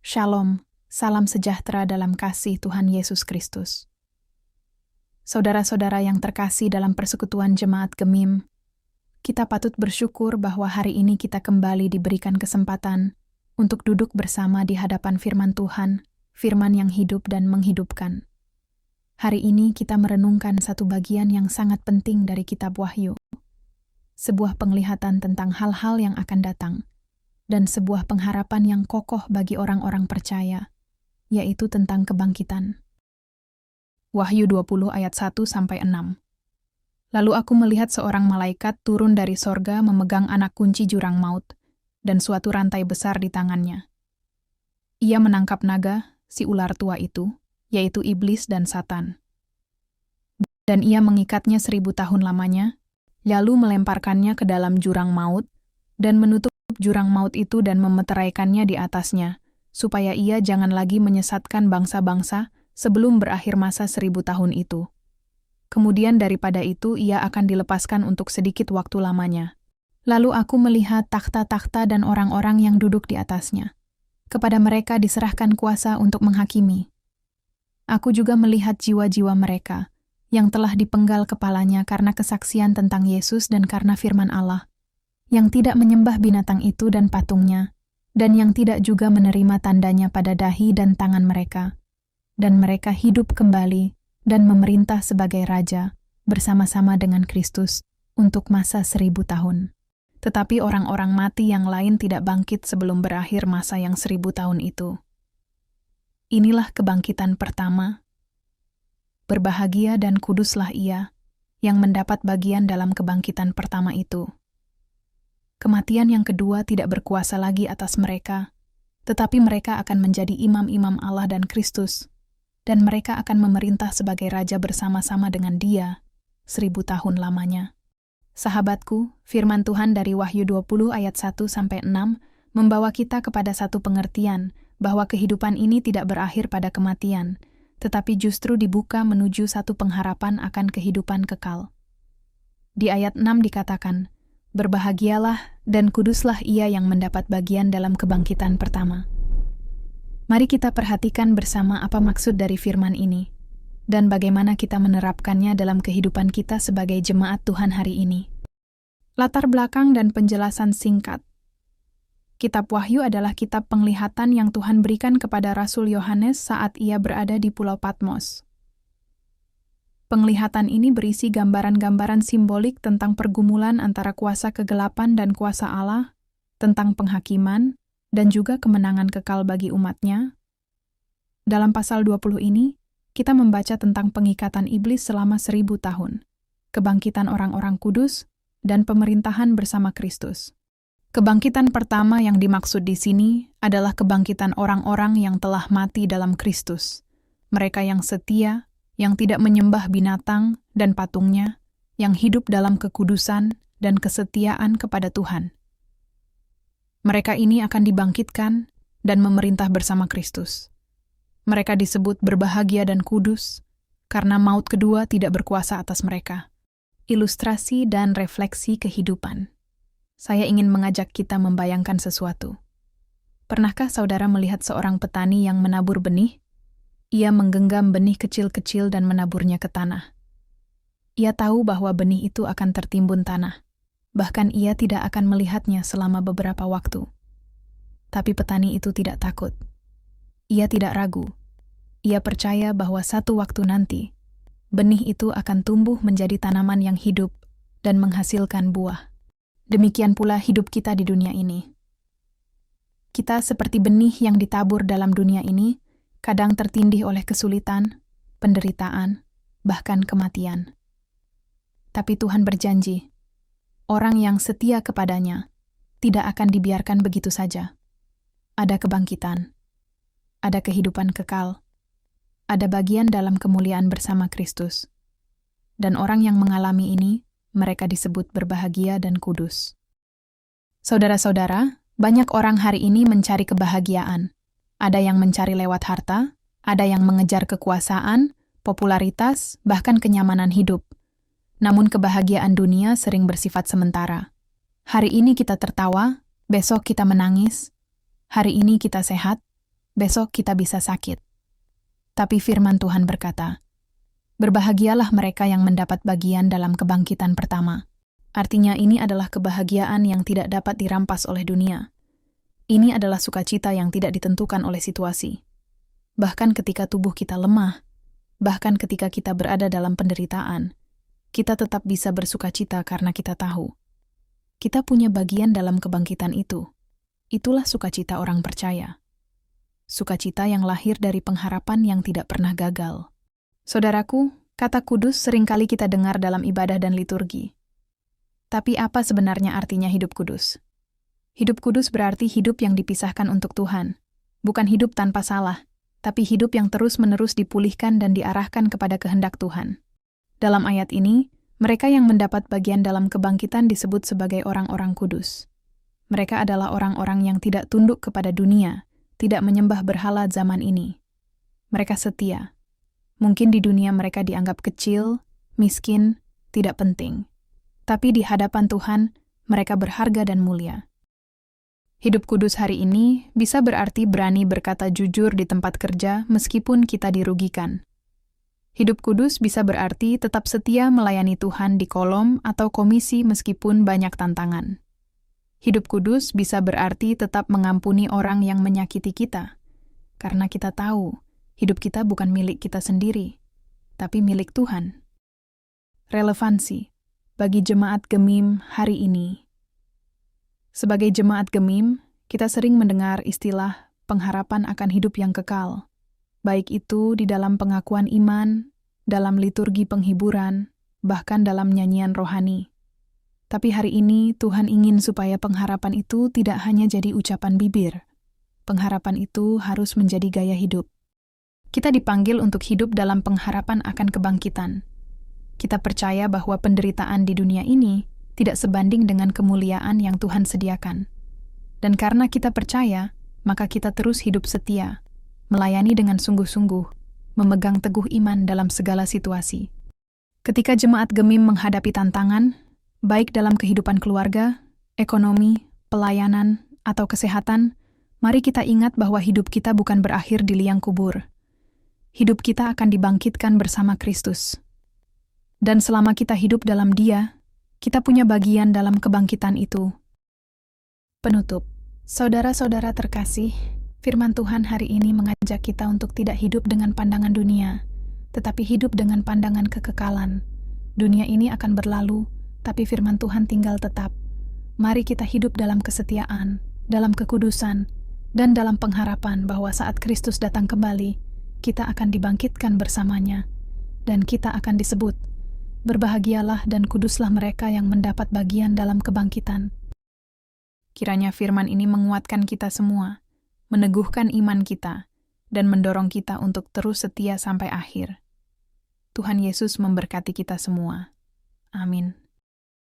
Shalom, salam sejahtera dalam kasih Tuhan Yesus Kristus. Saudara-saudara yang terkasih dalam persekutuan Jemaat Gemim, kita patut bersyukur bahwa hari ini kita kembali diberikan kesempatan untuk duduk bersama di hadapan firman Tuhan, firman yang hidup dan menghidupkan. Hari ini kita merenungkan satu bagian yang sangat penting dari kitab Wahyu, sebuah penglihatan tentang hal-hal yang akan datang, dan sebuah pengharapan yang kokoh bagi orang-orang percaya, yaitu tentang kebangkitan. Wahyu 20 ayat 1-6. Lalu aku melihat seorang malaikat turun dari sorga memegang anak kunci jurang maut, dan suatu rantai besar di tangannya. Ia menangkap naga, si ular tua itu, yaitu iblis dan Satan. Dan ia mengikatnya 1000 tahun lamanya, lalu melemparkannya ke dalam jurang maut, dan menutup jurang maut itu dan memeteraikannya di atasnya, supaya ia jangan lagi menyesatkan bangsa-bangsa sebelum berakhir masa 1000 tahun itu. Kemudian daripada itu ia akan dilepaskan untuk sedikit waktu lamanya. Lalu aku melihat takhta-takhta dan orang-orang yang duduk di atasnya. Kepada mereka diserahkan kuasa untuk menghakimi. Aku juga melihat jiwa-jiwa mereka, yang telah dipenggal kepalanya karena kesaksian tentang Yesus dan karena firman Allah, yang tidak menyembah binatang itu dan patungnya, dan yang tidak juga menerima tandanya pada dahi dan tangan mereka. Dan mereka hidup kembali dan memerintah sebagai raja bersama-sama dengan Kristus untuk masa 1000 tahun. Tetapi orang-orang mati yang lain tidak bangkit sebelum berakhir masa yang 1000 tahun itu. Inilah kebangkitan pertama. Berbahagia dan kuduslah ia yang mendapat bagian dalam kebangkitan pertama itu. Kematian yang kedua tidak berkuasa lagi atas mereka, tetapi mereka akan menjadi imam-imam Allah dan Kristus, dan mereka akan memerintah sebagai raja bersama-sama dengan Dia 1000 tahun lamanya. Sahabatku, firman Tuhan dari Wahyu 20 ayat 1-6 membawa kita kepada satu pengertian bahwa kehidupan ini tidak berakhir pada kematian, tetapi justru dibuka menuju satu pengharapan akan kehidupan kekal. Di ayat 6 dikatakan, "Berbahagialah dan kuduslah ia yang mendapat bagian dalam kebangkitan pertama." Mari kita perhatikan bersama apa maksud dari firman ini, dan bagaimana kita menerapkannya dalam kehidupan kita sebagai jemaat Tuhan hari ini. Latar belakang dan penjelasan singkat. Kitab Wahyu adalah kitab penglihatan yang Tuhan berikan kepada Rasul Yohanes saat ia berada di Pulau Patmos. Penglihatan ini berisi gambaran-gambaran simbolik tentang pergumulan antara kuasa kegelapan dan kuasa Allah, tentang penghakiman, dan juga kemenangan kekal bagi umatnya. Dalam pasal 20 ini, kita membaca tentang pengikatan iblis selama 1000 tahun, kebangkitan orang-orang kudus, dan pemerintahan bersama Kristus. Kebangkitan pertama yang dimaksud di sini adalah kebangkitan orang-orang yang telah mati dalam Kristus, mereka yang setia, yang tidak menyembah binatang dan patungnya, yang hidup dalam kekudusan dan kesetiaan kepada Tuhan. Mereka ini akan dibangkitkan dan memerintah bersama Kristus. Mereka disebut berbahagia dan kudus, karena maut kedua tidak berkuasa atas mereka. Ilustrasi dan refleksi kehidupan. Saya ingin mengajak kita membayangkan sesuatu. Pernahkah saudara melihat seorang petani yang menabur benih? Ia menggenggam benih kecil-kecil dan menaburnya ke tanah. Ia tahu bahwa benih itu akan tertimbun tanah. Bahkan ia tidak akan melihatnya selama beberapa waktu. Tapi petani itu tidak takut. Ia tidak ragu. Ia percaya bahwa satu waktu nanti, benih itu akan tumbuh menjadi tanaman yang hidup dan menghasilkan buah. Demikian pula hidup kita di dunia ini. Kita seperti benih yang ditabur dalam dunia ini, kadang tertindih oleh kesulitan, penderitaan, bahkan kematian. Tapi Tuhan berjanji, orang yang setia kepadanya tidak akan dibiarkan begitu saja. Ada kebangkitan, ada kehidupan kekal, ada bagian dalam kemuliaan bersama Kristus. Dan orang yang mengalami ini, mereka disebut berbahagia dan kudus. Saudara-saudara, banyak orang hari ini mencari kebahagiaan. Ada yang mencari lewat harta, ada yang mengejar kekuasaan, popularitas, bahkan kenyamanan hidup. Namun kebahagiaan dunia sering bersifat sementara. Hari ini kita tertawa, besok kita menangis. Hari ini kita sehat, besok kita bisa sakit. Tapi firman Tuhan berkata, "Berbahagialah mereka yang mendapat bagian dalam kebangkitan pertama." Artinya ini adalah kebahagiaan yang tidak dapat dirampas oleh dunia. Ini adalah sukacita yang tidak ditentukan oleh situasi. Bahkan ketika tubuh kita lemah, bahkan ketika kita berada dalam penderitaan, kita tetap bisa bersukacita karena kita tahu kita punya bagian dalam kebangkitan itu. Itulah sukacita orang percaya. Sukacita yang lahir dari pengharapan yang tidak pernah gagal. Saudaraku, kata kudus seringkali kita dengar dalam ibadah dan liturgi. Tapi apa sebenarnya artinya hidup kudus? Hidup kudus berarti hidup yang dipisahkan untuk Tuhan. Bukan hidup tanpa salah, tapi hidup yang terus-menerus dipulihkan dan diarahkan kepada kehendak Tuhan. Dalam ayat ini, mereka yang mendapat bagian dalam kebangkitan disebut sebagai orang-orang kudus. Mereka adalah orang-orang yang tidak tunduk kepada dunia, tidak menyembah berhala zaman ini. Mereka setia. Mungkin di dunia mereka dianggap kecil, miskin, tidak penting. Tapi di hadapan Tuhan, mereka berharga dan mulia. Hidup kudus hari ini bisa berarti berani berkata jujur di tempat kerja meskipun kita dirugikan. Hidup kudus bisa berarti tetap setia melayani Tuhan di kolom atau komisi meskipun banyak tantangan. Hidup kudus bisa berarti tetap mengampuni orang yang menyakiti kita, karena kita tahu hidup kita bukan milik kita sendiri, tapi milik Tuhan. Relevansi bagi jemaat Gemim hari ini. Sebagai jemaat Gemim, kita sering mendengar istilah pengharapan akan hidup yang kekal, baik itu di dalam pengakuan iman, dalam liturgi penghiburan, bahkan dalam nyanyian rohani. Tapi hari ini Tuhan ingin supaya pengharapan itu tidak hanya jadi ucapan bibir. Pengharapan itu harus menjadi gaya hidup. Kita dipanggil untuk hidup dalam pengharapan akan kebangkitan. Kita percaya bahwa penderitaan di dunia ini tidak sebanding dengan kemuliaan yang Tuhan sediakan. Dan karena kita percaya, maka kita terus hidup setia, melayani dengan sungguh-sungguh, memegang teguh iman dalam segala situasi. Ketika jemaat Gemim menghadapi tantangan, baik dalam kehidupan keluarga, ekonomi, pelayanan, atau kesehatan, mari kita ingat bahwa hidup kita bukan berakhir di liang kubur. Hidup kita akan dibangkitkan bersama Kristus. Dan selama kita hidup dalam Dia, kita punya bagian dalam kebangkitan itu. Penutup, saudara-saudara terkasih, firman Tuhan hari ini mengajak kita untuk tidak hidup dengan pandangan dunia, tetapi hidup dengan pandangan kekekalan. Dunia ini akan berlalu, tapi firman Tuhan tinggal tetap. Mari kita hidup dalam kesetiaan, dalam kekudusan, dan dalam pengharapan bahwa saat Kristus datang kembali, kita akan dibangkitkan bersamanya, dan kita akan disebut, "Berbahagialah dan kuduslah mereka yang mendapat bagian dalam kebangkitan." Kiranya firman ini menguatkan kita semua, meneguhkan iman kita, dan mendorong kita untuk terus setia sampai akhir. Tuhan Yesus memberkati kita semua. Amin.